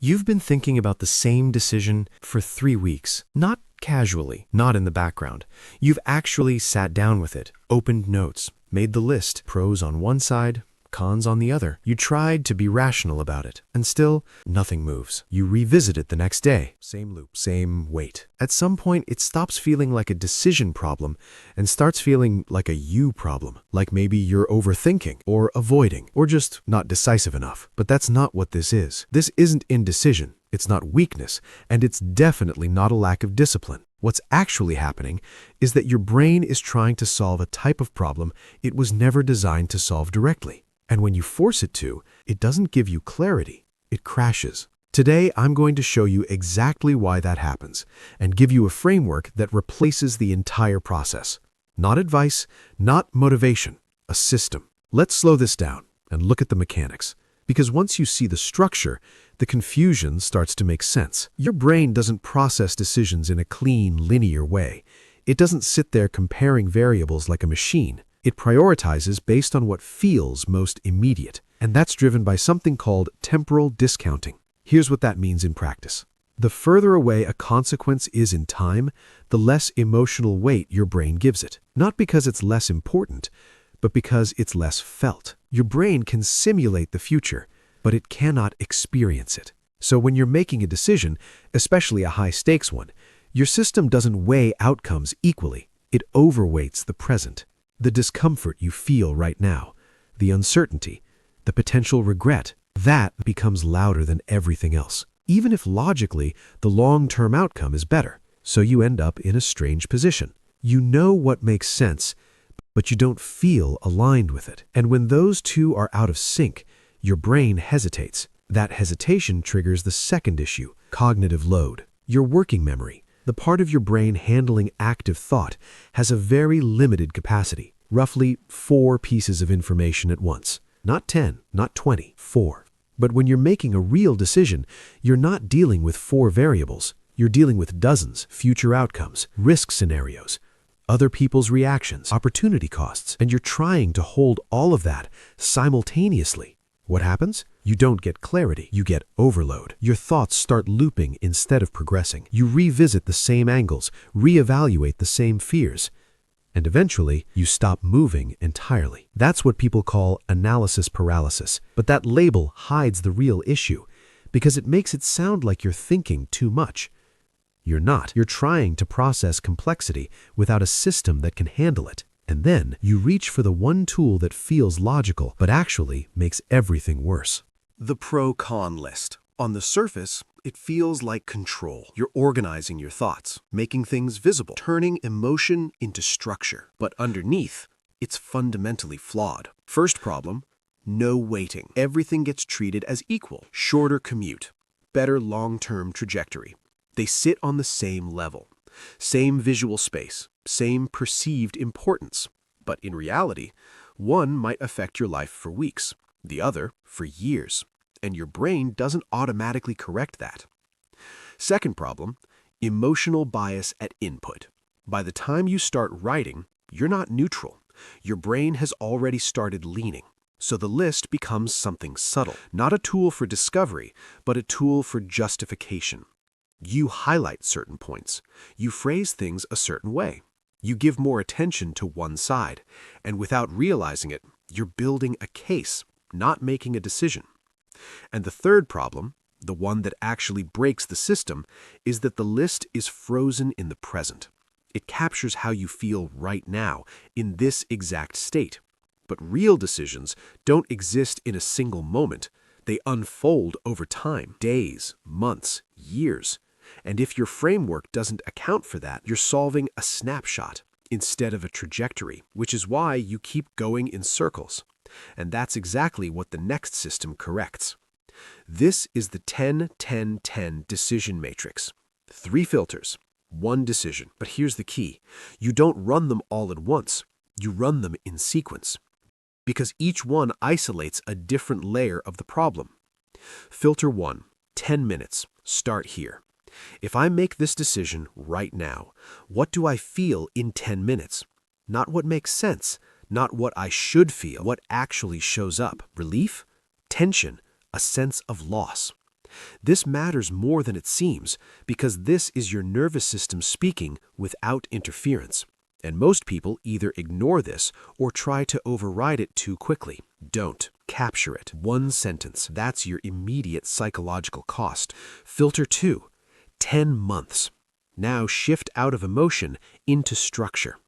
You've been thinking about the same decision for 3 weeks, not casually, not in the background. You've actually sat down with it, opened notes, made the list, pros on one side, cons on the other. You tried to be rational about it, and still, nothing moves. You revisit it the next day. Same loop, same weight. At some point, it stops feeling like a decision problem and starts feeling like a you problem. Like maybe you're overthinking, or avoiding, or just not decisive enough. But that's not what this is. This isn't indecision. It's not weakness, and it's definitely not a lack of discipline. What's actually happening is that your brain is trying to solve a type of problem it was never designed to solve directly. And when you force it to, it doesn't give you clarity, it crashes. Today, I'm going to show you exactly why that happens and give you a framework that replaces the entire process. Not advice, not motivation, a system. Let's slow this down and look at the mechanics. Because once you see the structure, the confusion starts to make sense. Your brain doesn't process decisions in a clean, linear way. It doesn't sit there comparing variables like a machine. It prioritizes based on what feels most immediate, and that's driven by something called temporal discounting. Here's what that means in practice. The further away a consequence is in time, the less emotional weight your brain gives it. Not because it's less important, but because it's less felt. Your brain can simulate the future, but it cannot experience it. So when you're making a decision, especially a high-stakes one, your system doesn't weigh outcomes equally. It overweights the present. The discomfort you feel right now, the uncertainty, the potential regret, that becomes louder than everything else, even if logically the long-term outcome is better. So you end up in a strange position. You know what makes sense, but you don't feel aligned with it. And when those two are out of sync, your brain hesitates. That hesitation triggers the second issue, cognitive load. Your working memory, the part of your brain handling active thought, has a very limited capacity, roughly 4 pieces of information at once. Not 10, not 20, 4. But when you're making a real decision, you're not dealing with 4 variables. You're dealing with dozens, future outcomes, risk scenarios, other people's reactions, opportunity costs, and you're trying to hold all of that simultaneously. What happens? You don't get clarity, you get overload. Your thoughts start looping instead of progressing. You revisit the same angles, reevaluate the same fears, and eventually you stop moving entirely. That's what people call analysis paralysis. But that label hides the real issue because it makes it sound like you're thinking too much. You're not. You're trying to process complexity without a system that can handle it. And then you reach for the one tool that feels logical, but actually makes everything worse. The pro-con list. On the surface, it feels like control. You're organizing your thoughts, making things visible, turning emotion into structure. But underneath, it's fundamentally flawed. First problem, no weighting. Everything gets treated as equal. Shorter commute, better long-term trajectory. They sit on the same level. Same visual space, same perceived importance. But in reality, one might affect your life for weeks, the other for years, and your brain doesn't automatically correct that. Second problem, emotional bias at input. By the time you start writing, you're not neutral. Your brain has already started leaning. So the list becomes something subtle, not a tool for discovery, but a tool for justification. You highlight certain points. You phrase things a certain way. You give more attention to one side. And without realizing it, you're building a case, not making a decision. And the third problem, the one that actually breaks the system, is that the list is frozen in the present. It captures how you feel right now, in this exact state. But real decisions don't exist in a single moment. They unfold over time, days, months, years. And if your framework doesn't account for that, you're solving a snapshot instead of a trajectory, which is why you keep going in circles. And that's exactly what the next system corrects. This is the 10-10-10 decision matrix. 3 filters, 1 decision. But here's the key. You don't run them all at once. You run them in sequence. Because each one isolates a different layer of the problem. Filter 1, 10 minutes. Start here. If I make this decision right now, what do I feel in 10 minutes? Not what makes sense, not what I should feel, what actually shows up. Relief? Tension? A sense of loss. This matters more than it seems because this is your nervous system speaking without interference. And most people either ignore this or try to override it too quickly. Don't. Capture it. One sentence. That's your immediate psychological cost. Filter 2. 10 months. Now shift out of emotion into structure.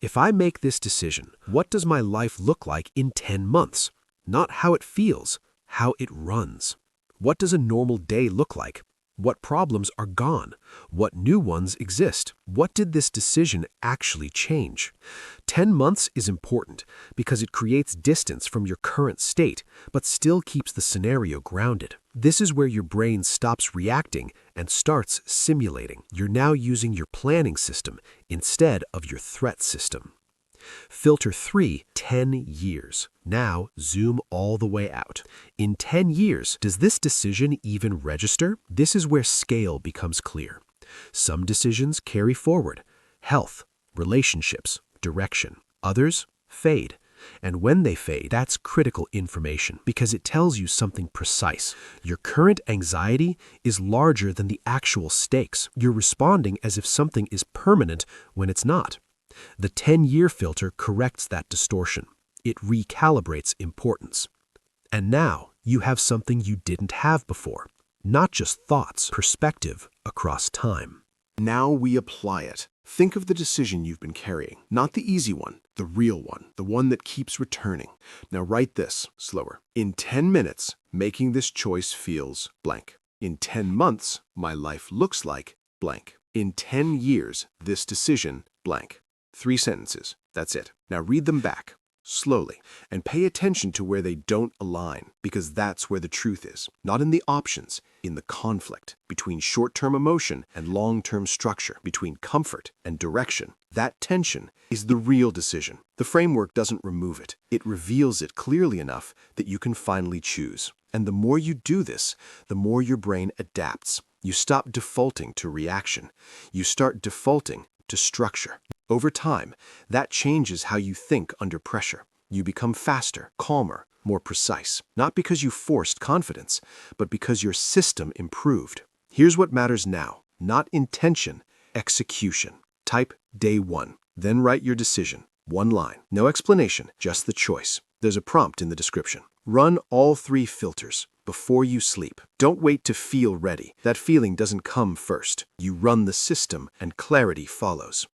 If I make this decision, what does my life look like in 10 months? Not how it feels, how it runs. What does a normal day look like? What problems are gone? What new ones exist? What did this decision actually change? 10 months is important because it creates distance from your current state, but still keeps the scenario grounded. This is where your brain stops reacting and starts simulating. You're now using your planning system instead of your threat system. Filter 3, 10 years. Now zoom all the way out. In 10 years, does this decision even register? This is where scale becomes clear. Some decisions carry forward: health, relationships, direction. Others fade. And when they fade, that's critical information because it tells you something precise. Your current anxiety is larger than the actual stakes. You're responding as if something is permanent when it's not. The 10-year filter corrects that distortion. It recalibrates importance. And now you have something you didn't have before. Not just thoughts, perspective across time. Now we apply it. Think of the decision you've been carrying. Not the easy one, the real one, the one that keeps returning. Now write this slower. In 10 minutes, making this choice feels blank. In 10 months, my life looks like blank. In 10 years, this decision blank. 3 sentences. That's it. Now read them back, slowly, and pay attention to where they don't align, because that's where the truth is. Not in the options, in the conflict between short-term emotion and long-term structure, between comfort and direction. That tension is the real decision. The framework doesn't remove it. It reveals it clearly enough that you can finally choose. And the more you do this, the more your brain adapts. You stop defaulting to reaction. You start defaulting to structure. Over time, that changes how you think under pressure. You become faster, calmer, more precise. Not because you forced confidence, but because your system improved. Here's what matters now. Not intention, execution. Type day 1. Then write your decision. 1 line. No explanation, just the choice. There's a prompt in the description. Run all 3 filters before you sleep. Don't wait to feel ready. That feeling doesn't come first. You run the system and clarity follows.